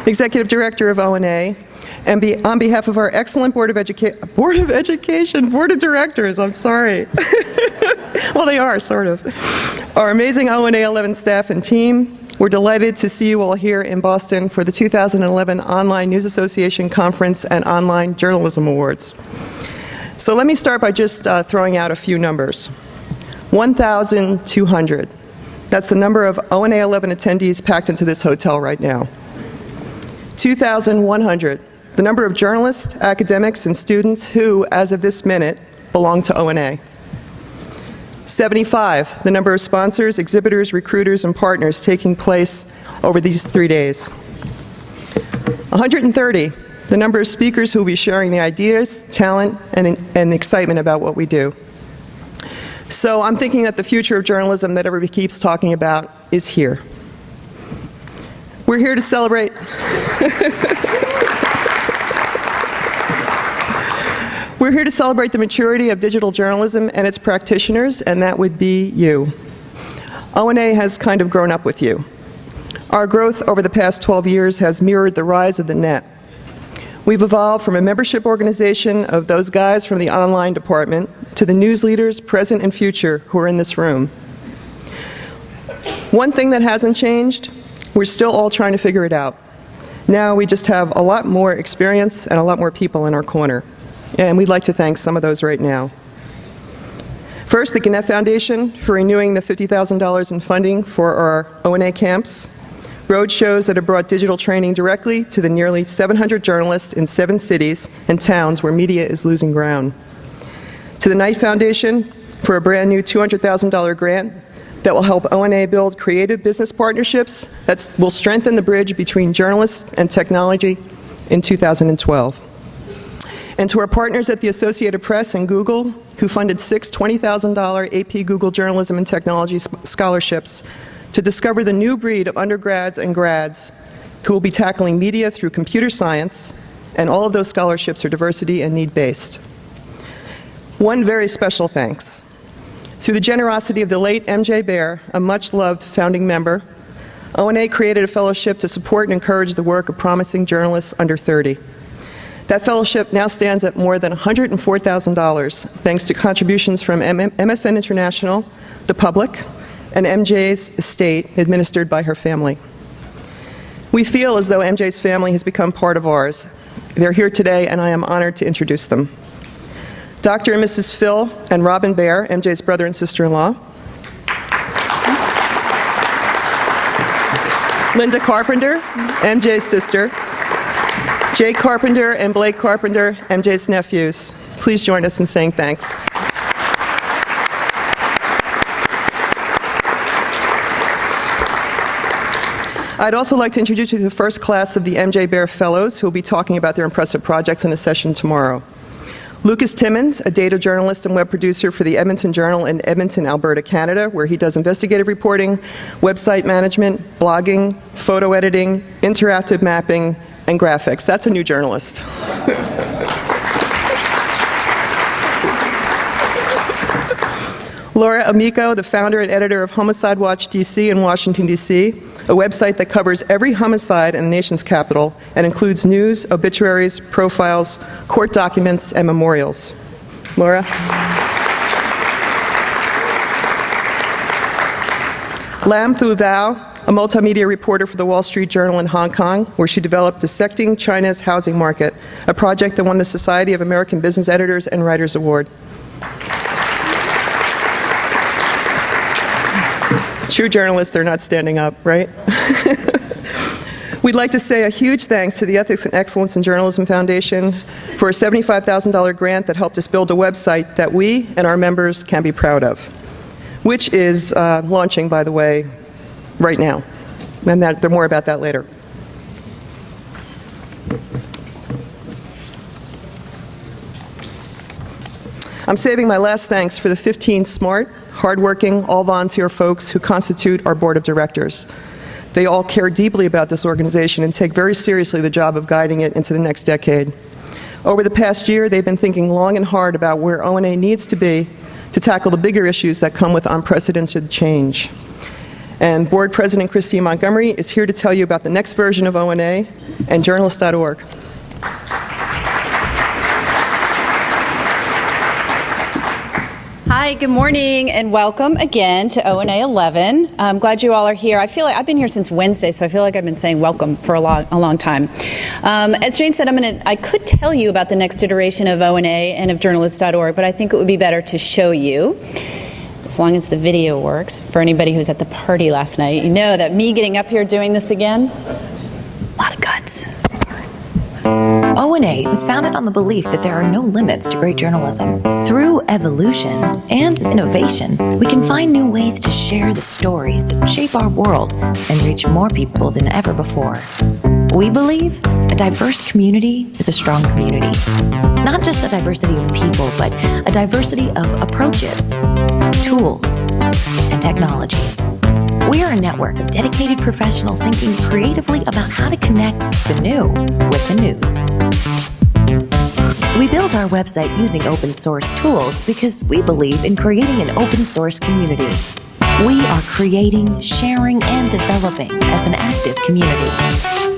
Executive Director of ONA, and on behalf of our excellent Board of Directors, I'm sorry. Well, they are, sort of. Our amazing ONA11 staff and team, we're delighted to see you all here in Boston for the 2011 Online News Association Conference and Online Journalism Awards. So let me start by just throwing out a few numbers. 1,200. That's the number of ONA11 attendees packed into this hotel right now. 2,100. The number of journalists, academics, and students who, as of this minute, belong to ONA. 75, the number of sponsors, exhibitors, recruiters, and partners taking place over these 3 days. 130, the number of speakers who will be sharing the ideas, talent, and excitement about what we do. So I'm thinking that the future of journalism that everybody keeps talking about is here. We're here to celebrate. We're here to celebrate the maturity of digital journalism and its practitioners, and that would be you. ONA has kind of grown up with you. Our growth over the past 12 years has mirrored the rise of the net. We've evolved from a membership organization of those guys from the online department to the news leaders, present and future, who are in this room. One thing that hasn't changed, we're still all trying to figure it out. Now we just have a lot more experience and a lot more people in our corner. And we'd like to thank some of those right now. First, the Gannett Foundation for renewing the $50,000 in funding for our ONA camps, road shows that have brought digital training directly to the nearly 700 journalists in 7 cities and towns where media is losing ground. To the Knight Foundation for a brand new $200,000 grant that will help ONA build creative business partnerships that will strengthen the bridge between journalists and technology in 2012. And to our partners at the Associated Press and Google, who funded 6 $20,000 AP Google Journalism and Technology scholarships to discover the new breed of undergrads and grads who will be tackling media through computer science, and all of those scholarships are diversity and need-based. One very special thanks. Through the generosity of the late M.J. Baer, a much-loved founding member, ONA created a fellowship to support and encourage the work of promising journalists under 30. That fellowship now stands at more than $104,000, thanks to contributions from MSN International, the public, and MJ's estate, administered by her family. We feel as though MJ's family has become part of ours. They're here today, and I am honored to introduce them. Dr. and Mrs. Phil and Robin Baer, MJ's brother and sister-in-law. Linda Carpenter, MJ's sister. Jay Carpenter and Blake Carpenter, MJ's nephews. Please join us in saying thanks. I'd also like to introduce you to the first class of the M.J. Baer Fellows, who will be talking about their impressive projects in a session tomorrow. Lucas Timmons, a data journalist and web producer for the Edmonton Journal in Edmonton, Alberta, Canada, where he does investigative reporting, website management, blogging, photo editing, interactive mapping, and graphics. That's a new journalist. Laura Amico, the founder and editor of Homicide Watch DC in Washington, D.C., a website that covers every homicide in the nation's capital and includes news, obituaries, profiles, court documents, and memorials. Laura? Lam Thu Vao, a multimedia reporter for the Wall Street Journal in Hong Kong, where she developed Dissecting China's Housing Market, a project that won the Society of American Business Editors and Writers Award. True journalists, they're not standing up, right? We'd like to say a huge thanks to the Ethics and Excellence in Journalism Foundation for a $75,000 grant that helped us build a website that we and our members can be proud of, which is launching, by the way, right now, and there's more about that later. I'm saving my last thanks for the 15 smart, hardworking, all-volunteer folks who constitute our board of directors. They all care deeply about this organization and take very seriously the job of guiding it into the next decade. Over the past year, they've been thinking long and hard about where ONA needs to be to tackle the bigger issues that come with unprecedented change. And Board President Christine Montgomery is here to tell you about the next version of ONA and journalist.org. Hi, good morning, and welcome again to ONA11. I'm glad you all are here. I feel like I've been here since Wednesday, so I feel like I've been saying welcome for a long time. As Jane said, I could tell you about the next iteration of ONA and of journalist.org, but I think it would be better to show you, as long as the video works. For anybody who was at the party last night, you know that me getting up here doing this again, a lot of guts. ONA was founded on the belief that there are no limits to great journalism. Through evolution and innovation, we can find new ways to share the stories that shape our world and reach more people than ever before. We believe a diverse community is a strong community. Not just a diversity of people, but a diversity of approaches, tools, and technologies. We are a network of dedicated professionals thinking creatively about how to connect the new with the news. We built our website using open source tools because we believe in creating an open source community. We are creating, sharing, and developing as an active community.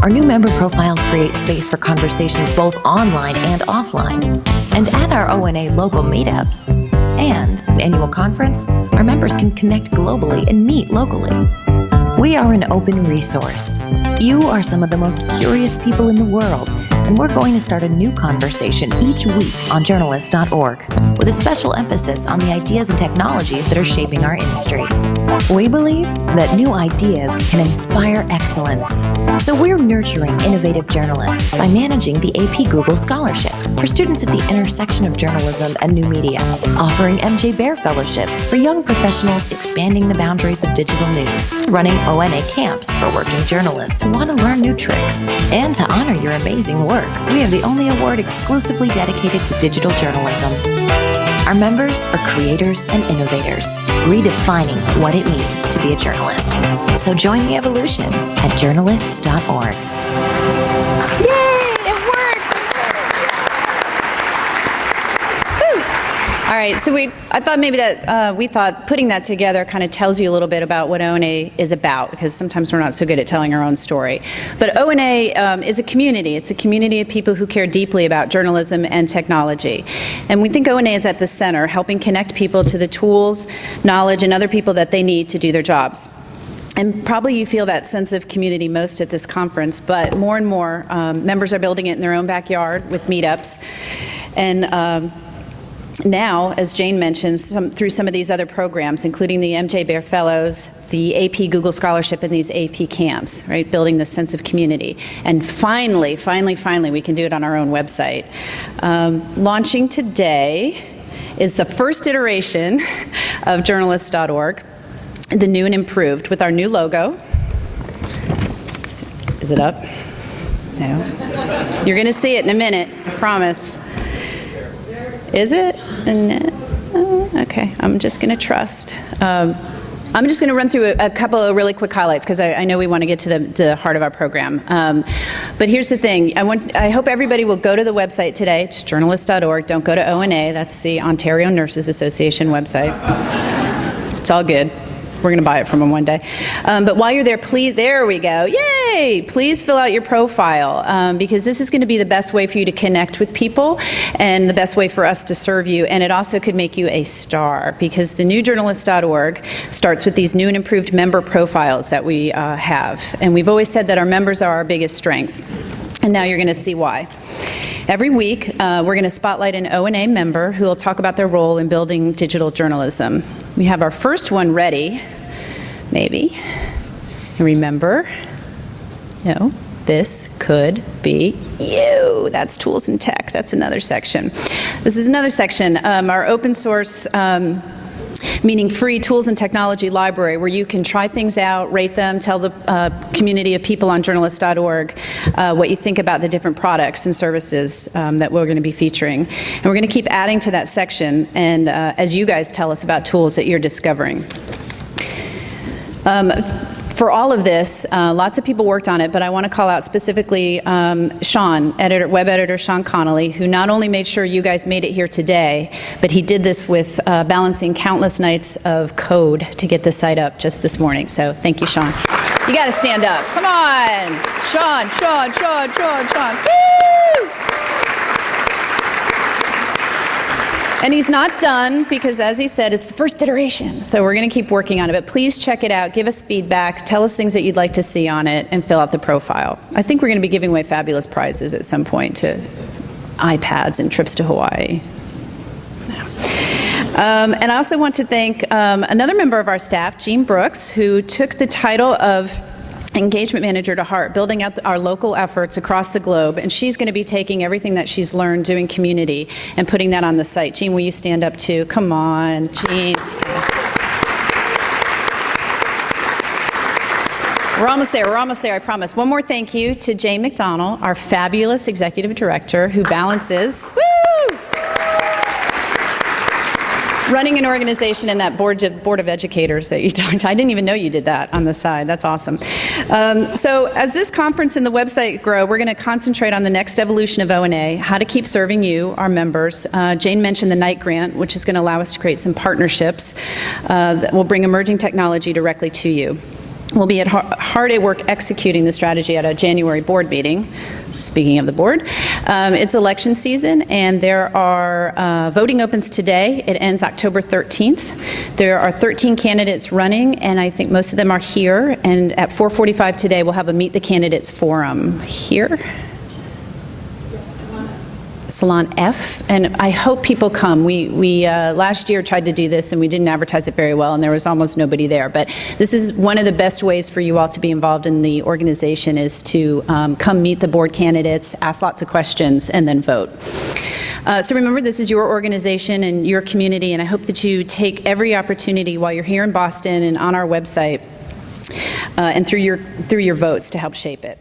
Our new member profiles create space for conversations both online and offline. And at our ONA local meetups and annual conference, our members can connect globally and meet locally. We are an open resource. You are some of the most curious people in the world, and we're going to start a new conversation each week on journalist.org with a special emphasis on the ideas and technologies that are shaping our industry. We believe that new ideas can inspire excellence. So we're nurturing innovative journalists by managing the AP Google Scholarship for students at the intersection of journalism and new media, offering MJ Baer Fellowships for young professionals expanding the boundaries of digital news, running ONA camps for working journalists who want to learn new tricks. And to honor your amazing work, we have the only award exclusively dedicated to digital journalism. Our members are creators and innovators, redefining what it means to be a journalist. So join the evolution at journalists.org. Yay, it worked! Woo. All right, so I thought maybe that we thought putting that together kind of tells you a little bit about what ONA is about, because sometimes we're not so good at telling our own story. But ONA is a community. It's a community of people who care deeply about journalism and technology. And we think ONA is at the center, helping connect people to the tools, knowledge, and other people that they need to do their jobs. And probably you feel that sense of community most at this conference, but more and more members are building it in their own backyard with meetups. And now, as Jane mentioned, through some of these other programs, including the MJ Baer Fellows, the AP Google Scholarship, and these AP camps, right, building this sense of community. And finally, we can do it on our own website. Launching today is the first iteration of journalist.org, the new and improved, with our new logo. Is it up? No. You're going to see it in a minute, I promise. Is it? Okay, I'm just going to trust. I'm just going to run through a couple of really quick highlights because I know we want to get to the heart of our program. But here's the thing. I hope everybody will go to the website today. It's journalist.org. Don't go to ONA. That's the Ontario Nurses Association website. It's all good. We're going to buy it from them one day. But while you're there, please, there we go. Yay! Please fill out your profile because this is going to be the best way for you to connect with people and the best way for us to serve you. And it also could make you a star because the new journalist.org starts with these new and improved member profiles that we have. And we've always said that our members are our biggest strength. And now you're going to see why. Every week, we're going to spotlight an ONA member who will talk about their role in building digital journalism. We have our first one ready, maybe. And remember, no, this could be you. That's tools and tech. That's another section. This is another section, our open source, meaning free tools and technology library where you can try things out, rate them, tell the community of people on journalist.org what you think about the different products and services that we're going to be featuring. And we're going to keep adding to that section and as you guys tell us about tools that you're discovering. for all of this, lots of people worked on it, but I want to call out specifically Sean, web editor Sean Connolly, who not only made sure you guys made it here today, but he did this with balancing countless nights of code to get the site up just this morning. So thank you, Sean. You got to stand up. Come on. Sean. Woo! And he's not done because, as he said, it's the first iteration. So we're going to keep working on it. But please check it out. Give us feedback. Tell us things that you'd like to see on it and fill out the profile. I think we're going to be giving away fabulous prizes at some point to iPads and trips to Hawaii. And I also want to thank another member of our staff, Jean Brooks, who took the title of engagement manager to heart, building out our local efforts across the globe, and she's going to be taking everything that she's learned doing community and putting that on the site. Jean, will you stand up too? Come on, Jean. We're almost there, I promise. One more thank you to Jane McDonnell, our fabulous executive director who balances, running an organization and that board of educators that you talked to. I didn't even know you did that on the side. That's awesome. So as this conference and the website grow, we're going to concentrate on the next evolution of ONA, how to keep serving you, our members. Jane mentioned the Knight Grant, which is going to allow us to create some partnerships that will bring emerging technology directly to you. We'll be hard at work executing the strategy at a January board meeting. Speaking of the board, it's election season, and there are voting opens today. It ends October 13th. There are 13 candidates running, and I think most of them are here. And at 4:45 today, we'll have a Meet the Candidates forum here. Salon F, and I hope people come. We last year tried to do this and we didn't advertise it very well and there was almost nobody there, but this is one of the best ways for you all to be involved in the organization is to come meet the board candidates, ask lots of questions, and then vote. So remember, this is your organization and your community, and I hope that you take every opportunity while you're here in Boston and on our website and through your votes to help shape it.